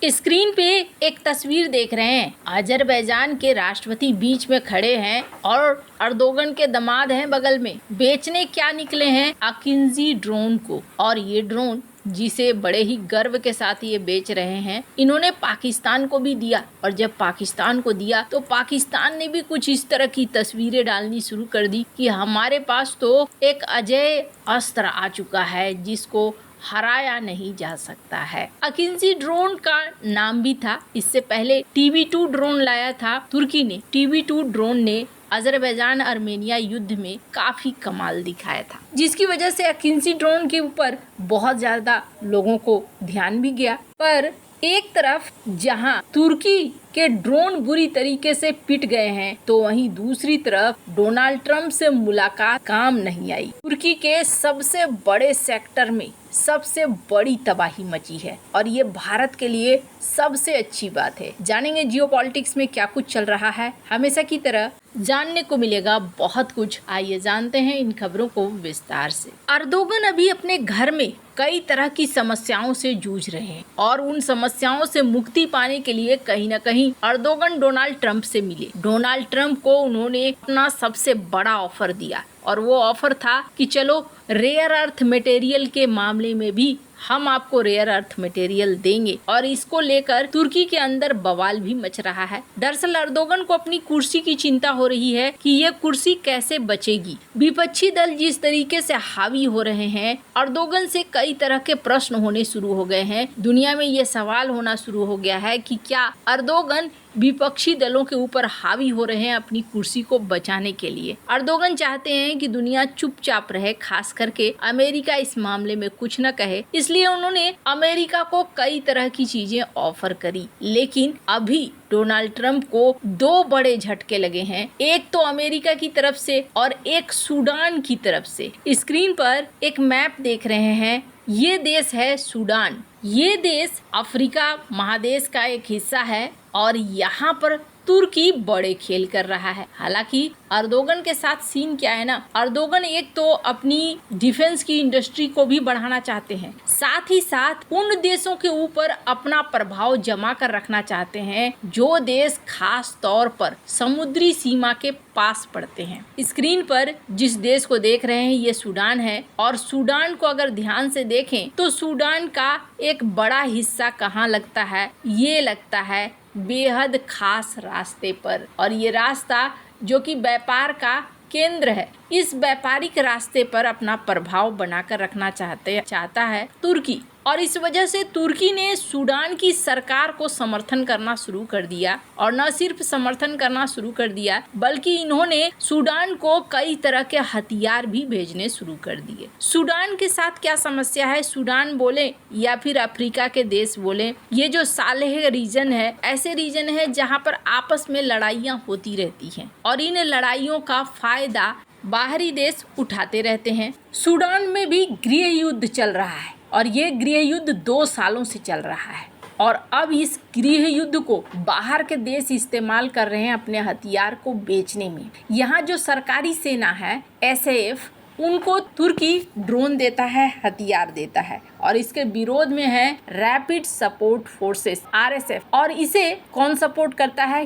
Screen पे एक तस्वीर देख रहे हैं। अजरबैजान के राष्ट्रपति बीच में खड़े हैं और अर्दोगन के दामाद हैं बगल में। बेचने क्या निकले हैं? अकिंजी ड्रोन को। और ये ड्रोन जिसे बड़े ही गर्व के साथ ये बेच रहे हैं, इन्होंने पाकिस्तान को भी दिया। और जब पाकिस्तान को दिया तो पाकिस्तान ने भी कुछ इस तरह की तस्वीरें डालनी शुरू कर दी कि हमारे पास तो एक अजय अस्त्र आ चुका है जिसको हराया नहीं जा सकता है। अकिंजी ड्रोन का नाम भी था। इससे पहले TB2 ड्रोन लाया था तुर्की ने। TB2 ड्रोन ने अजरबैजान आर्मेनिया युद्ध में काफी कमाल दिखाया था, जिसकी वजह से अकिंजी ड्रोन के ऊपर बहुत ज्यादा लोगों को ध्यान भी गया। पर एक तरफ जहां तुर्की के ड्रोन बुरी तरीके से पिट गए हैं, तो वहीं दूसरी तरफ डोनाल्ड ट्रंप से मुलाकात काम नहीं आई। तुर्की के सबसे बड़े सेक्टर में सबसे बड़ी तबाही मची है और ये भारत के लिए सबसे अच्छी बात है। जानेंगे जियोपॉलिटिक्स में क्या कुछ चल रहा है। हमेशा की तरह जानने को मिलेगा बहुत कुछ। आइए जानते हैं इन खबरों को विस्तार से। अर्दोगन अभी अपने घर में कई तरह की समस्याओं से जूझ रहे हैं और उन समस्याओं से मुक्ति पाने के लिए कहीं न कहीं अर्दोगन डोनाल्ड ट्रंप से मिले। डोनाल्ड ट्रंप को उन्होंने अपना सबसे बड़ा ऑफर दिया और वो ऑफर था कि चलो रेयर अर्थ मटेरियल के मामले में भी हम आपको रेयर अर्थ मटेरियल देंगे। और इसको लेकर तुर्की के अंदर बवाल भी मच रहा है। दरअसल अर्दोगन को अपनी कुर्सी की चिंता हो रही है कि ये कुर्सी कैसे बचेगी। विपक्षी दल जिस तरीके से हावी हो रहे हैं, अर्दोगन से कई तरह के प्रश्न होने शुरू हो गए हैं। दुनिया में ये सवाल होना शुरू हो गया है कि क्या अर्दोगन विपक्षी दलों के ऊपर हावी हो रहे हैं अपनी कुर्सी को बचाने के लिए। अर्दोगन चाहते हैं कि दुनिया चुपचाप रहे, खास करके अमेरिका इस मामले में कुछ न कहे। इसलिए उन्होंने अमेरिका को कई तरह की चीजें ऑफर करी। लेकिन अभी डोनाल्ड ट्रंप को दो बड़े झटके लगे हैं, एक तो अमेरिका की तरफ से और एक सूडान की तरफ से। स्क्रीन पर एक मैप देख रहे हैं, ये देश है सूडान। ये देश अफ्रीका महादेश का एक हिस्सा है और यहाँ पर तुर्की बड़े खेल कर रहा है। हालांकि अर्दोगन के साथ सीन क्या है ना, अर्दोगन एक तो अपनी डिफेंस की इंडस्ट्री को भी बढ़ाना चाहते हैं, साथ ही साथ उन देशों के ऊपर अपना प्रभाव जमा कर रखना चाहते हैं जो देश खास तौर पर समुद्री सीमा के पास पड़ते हैं। स्क्रीन पर जिस देश को देख रहे हैं ये सूडान है और सूडान को अगर ध्यान से देखें तो सूडान का एक बड़ा हिस्सा कहाँ लगता है? ये लगता है बेहद खास रास्ते पर। और ये रास्ता जो कि व्यापार का केंद्र है, इस व्यापारिक रास्ते पर अपना प्रभाव बनाकर रखना चाहता है तुर्की। और इस वजह से तुर्की ने सूडान की सरकार को समर्थन करना शुरू कर दिया। और न सिर्फ समर्थन करना शुरू कर दिया बल्कि इन्होंने सूडान को कई तरह के हथियार भी भेजने शुरू कर दिए। सूडान के साथ क्या समस्या है, सूडान बोले या फिर अफ्रीका के देश बोले, ये जो सालेह रीजन है, ऐसे रीजन है जहाँ पर आपस में लड़ाइयाँ होती रहती हैं और इन लड़ाइयों का फायदा बाहरी देश उठाते रहते हैं। सूडान में भी गृह युद्ध चल रहा है और ये गृह युद्ध 2 सालों से चल रहा है और अब इस गृह युद्ध को बाहर के देश इस्तेमाल कर रहे हैं अपने हथियार को बेचने में। यहाँ जो सरकारी सेना है SAF, उनको तुर्की ड्रोन देता है, हथियार देता है और इसके विरोध में है रैपिड सपोर्ट फोर्सेस RSF। और इसे कौन सपोर्ट करता है?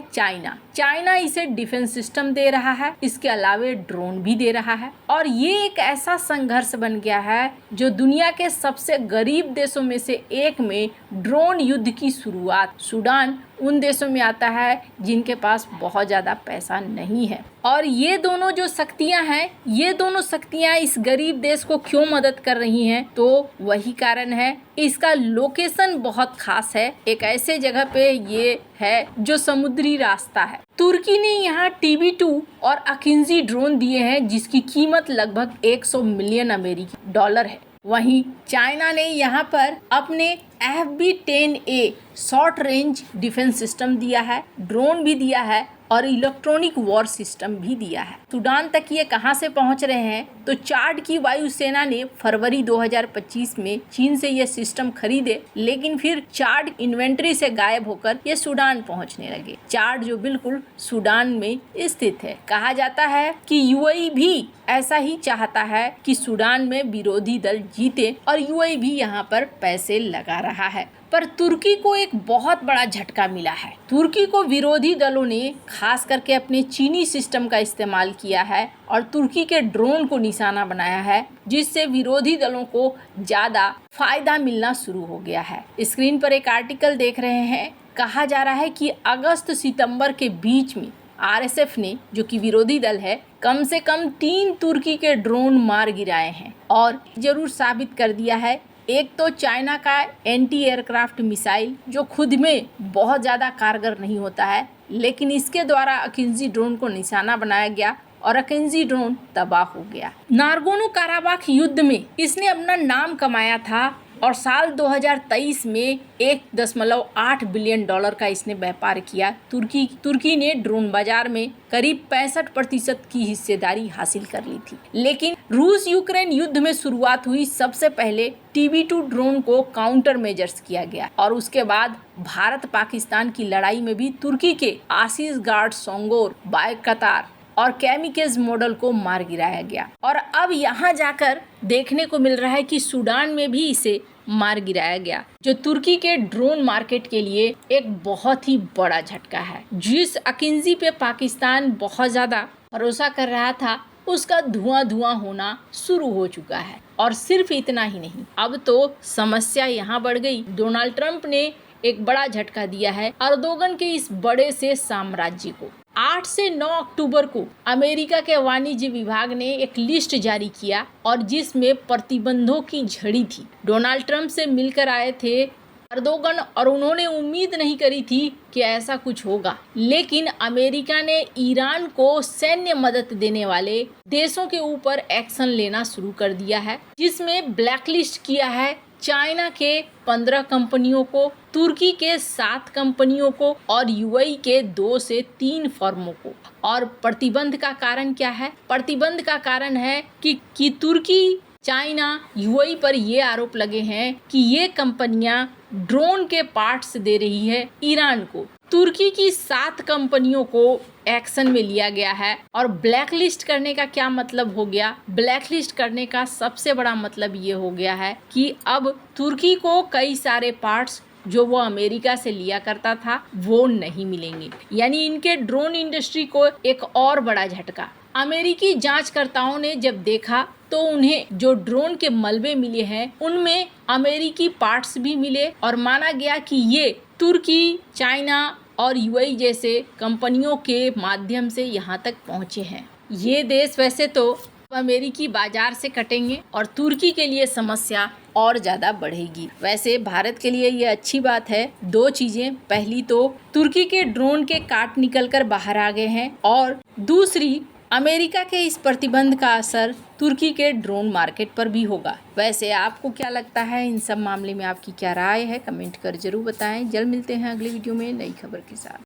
चाइना इसे डिफेंस सिस्टम दे रहा है, इसके अलावे ड्रोन भी दे रहा है। और ये एक ऐसा संघर्ष बन गया है जो दुनिया के सबसे गरीब देशों में से एक में ड्रोन युद्ध की शुरुआत सूडान उन देशों में आता है जिनके पास बहुत ज़्यादा पैसा नहीं है। और ये दोनों जो शक्तियां हैं, ये दोनों शक्तियां इस गरीब देश को क्यों मदद कर रही हैं? तो वही कारण है, इसका लोकेशन बहुत खास है। एक ऐसे जगह पे ये है जो समुद्री रास्ता है। तुर्की ने यहाँ TB2 और अकिंजी ड्रोन दिए हैं जिसकी कीमत लगभग 100 मिलियन अमेरिकी डॉलर है। वहीं चाइना ने यहाँ पर अपने FB-10A short range defence system दिया है, ड्रोन भी दिया है और इलेक्ट्रॉनिक वॉर सिस्टम भी दिया है। सूडान तक ये कहां से पहुंच रहे हैं? तो चाड की वायुसेना ने फरवरी 2025 में चीन से ये सिस्टम खरीदे, लेकिन फिर चाड इन्वेंट्री से गायब होकर ये सूडान पहुंचने लगे। चाड जो बिल्कुल सूडान में स्थित है। कहा जाता है कि UAE भी ऐसा ही चाहता है कि सूडान में विरोधी दल जीते और UAE भी यहाँ पर पैसे लगा रहा है। पर तुर्की को एक बहुत बड़ा झटका मिला है। तुर्की को विरोधी दलों ने खास करके अपने चीनी सिस्टम का इस्तेमाल किया है और तुर्की के ड्रोन को निशाना बनाया है, जिससे विरोधी दलों को ज्यादा फायदा मिलना शुरू हो गया है। स्क्रीन पर एक आर्टिकल देख रहे हैं। कहा जा रहा है कि अगस्त सितंबर के बीच में आरएसएफ ने, जो कि विरोधी दल है, कम से कम 3 तुर्की के ड्रोन मार गिराए हैं और जरूर साबित कर दिया है। एक तो चाइना का एंटी एयरक्राफ्ट मिसाइल, जो खुद में बहुत ज़्यादा कारगर नहीं होता है, लेकिन इसके द्वारा अकिंजी ड्रोन को निशाना बनाया गया और अकिंजी ड्रोन तबाह हो गया। नागोर्नो काराबाख युद्ध में इसने अपना नाम कमाया था और साल 2023 में $1.8 बिलियन का इसने व्यापार किया। तुर्की ने ड्रोन बाजार में करीब 65% की हिस्सेदारी हासिल कर ली थी। लेकिन रूस यूक्रेन युद्ध में शुरुआत हुई सबसे पहले TB2 ड्रोन को काउंटर मेजर्स किया गया और उसके बाद भारत पाकिस्तान की लड़ाई में भी तुर्की के आशीष गार्ड सोंगोर, बायकतार और कैमिकेज मॉडल को मार गिराया गया। और अब यहाँ जाकर देखने को मिल रहा है कि सूडान में भी इसे मार गिराया गया, जो तुर्की के ड्रोन मार्केट के लिए एक बहुत ही बड़ा झटका है। जिस अकिंजी पे पाकिस्तान बहुत ज्यादा भरोसा कर रहा था, उसका धुआं होना शुरू हो चुका है। और सिर्फ इतना ही नहीं, अब तो समस्या यहाँ बढ़ गई। डोनाल्ड ट्रंप ने एक बड़ा झटका दिया है अर्दोगन के इस बड़े से साम्राज्य को। 8 से 9 अक्टूबर को अमेरिका के वाणिज्य विभाग ने एक लिस्ट जारी किया और जिसमें प्रतिबंधों की झड़ी थी। डोनाल्ड ट्रंप से मिलकर आए थे अर्दोगन और उन्होंने उम्मीद नहीं करी थी कि ऐसा कुछ होगा, लेकिन अमेरिका ने ईरान को सैन्य मदद देने वाले देशों के ऊपर एक्शन लेना शुरू कर दिया है, जिसमें ब्लैकलिस्ट किया है चाइना के 15 कंपनियों को, तुर्की के 7 कंपनियों को और यूएई के 2 से 3 फर्मों को। और प्रतिबंध का कारण क्या है? प्रतिबंध का कारण है कि तुर्की, चाइना, यूएई पर ये आरोप लगे हैं कि ये कंपनियां ड्रोन के पार्ट्स दे रही है ईरान को। तुर्की की 7 कंपनियों को एक्शन में लिया गया है। और ब्लैकलिस्ट करने का क्या मतलब हो गया? ब्लैकलिस्ट करने का सबसे बड़ा मतलब ये हो गया है कि अब तुर्की को कई सारे पार्ट्स जो वो अमेरिका से लिया करता था वो नहीं मिलेंगे। यानी इनके ड्रोन इंडस्ट्री को एक और बड़ा झटका। अमेरिकी जांचकर्ताओं ने जब देखा तो उन्हें जो ड्रोन के मलबे मिले हैं उनमें अमेरिकी पार्ट्स भी मिले और माना गया कि ये तुर्की, चाइना और यूएई जैसे कंपनियों के माध्यम से यहाँ तक पहुँचे हैं। ये देश वैसे तो अमेरिकी बाजार से कटेंगे और तुर्की के लिए समस्या और ज़्यादा बढ़ेगी। वैसे भारत के लिए ये अच्छी बात है। 2 चीज़ें, पहली तो तुर्की के ड्रोन के काट निकल कर बाहर आ गए हैं और दूसरी अमेरिका के इस प्रतिबंध का असर तुर्की के ड्रोन मार्केट पर भी होगा। वैसे आपको क्या लगता है? इन सब मामले में आपकी क्या राय है? कमेंट कर जरूर बताएं। जल्द मिलते हैं अगले वीडियो में नई खबर के साथ।